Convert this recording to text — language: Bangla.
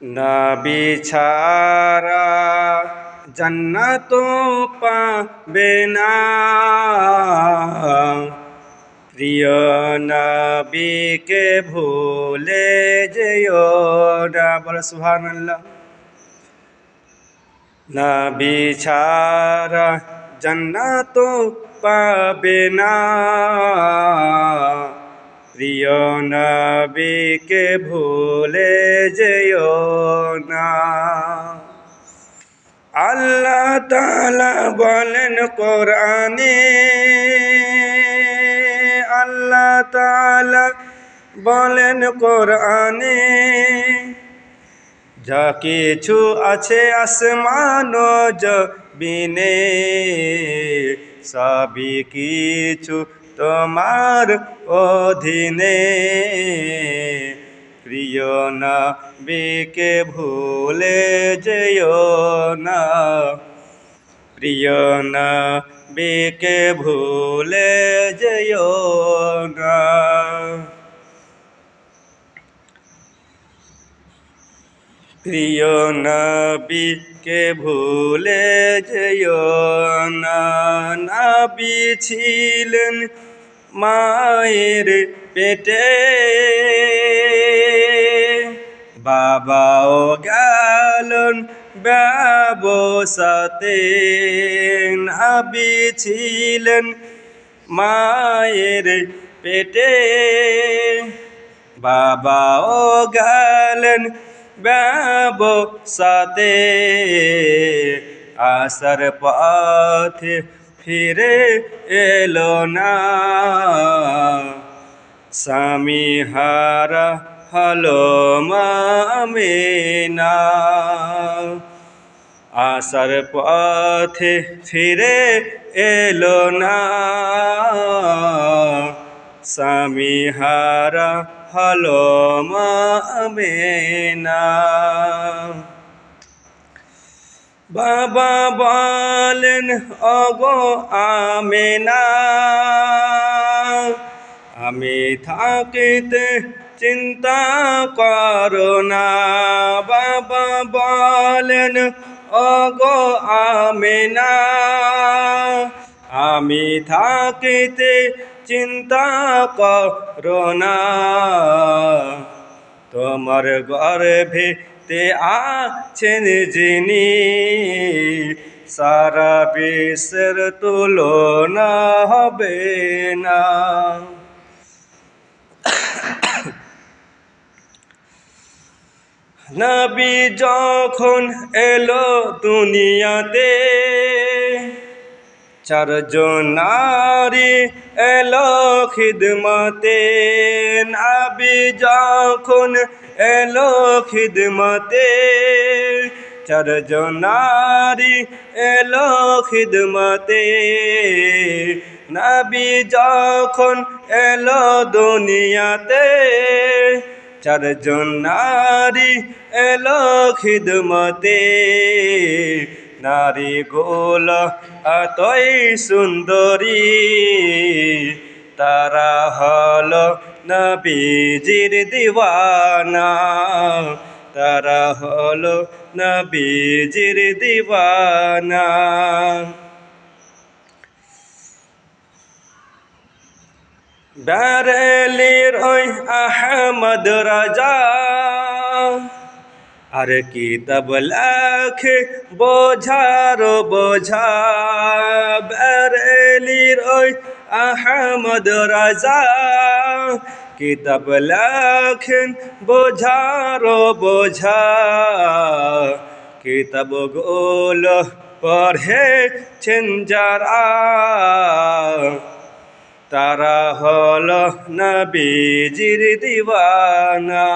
নবী ছাড়া জান্নাত পাবে না। প্রিয় নবীকে ভুলে যেও না। বলো সুবহানাল্লাহ। নবী ছাড়া জান্নাত পাবে না। প্রিয় নবীকে ভুলে যেও না। আল্লাহ তাআলা বলেন কোরআনে, আল্লাহ তাআলা বলেন কোরআনে, যা কিছু আছে আসমান ও জমিনে সবই কিছু তোমার অধীনে। প্রিয় নবীকে ভুলে যেও না। প্রিয় নবীকে ভুলে যেও না। প্রিয় নবীকে ভুলে যেও না। নবী ছিলেন মায়ের পেটে, বাবাও গেলেন ব্যবসাতে। নবী ছিলেন মায়ের পেটে, বাবাও গেলেন ব্যবসাতে। আসার পথে ফিরে এলো না, স্বামী হারা হলো মা আমিনা। আসার পথে ফিরে এলো না, স্বামী হারা হলো মা আমিনা। বাবা বলেন ওগো আমিনা, আমি থাকিতে চিন্তা করো না। বাবা বলেন ওগো আমিনা, আমি থাকিতে চিন্তা করো না। তোমার গর্ভেতে আছেন যিনি, সারা বিশ্বের তুলনা হবে না। নবী যখন এলো দুনিয়াতে, চারজন নারী এলো খিদমতে। নবী যখন এলো খিদমতে, চারজন নারী এলো খিদমতে। নবী যখন এলো দুনিয়াতে, চারজন নারী এলো খিদমতে। নারী গুলো এতই সুন্দরী, তারা হলো নবীজির দিওয়ানা। তারা হলো নবীজির দিওয়ানা। বেরেলির ওই আহমদ রাজা, আর কিতাব লেখে বোঝার বোঝা। বেরেলির ওই আহমদ রাজা, কিতাব লেখেন বোঝার বোঝা। কিতাবগুলো পড়েছেন যারা, তারা হলো নবীজির দিওয়ানা।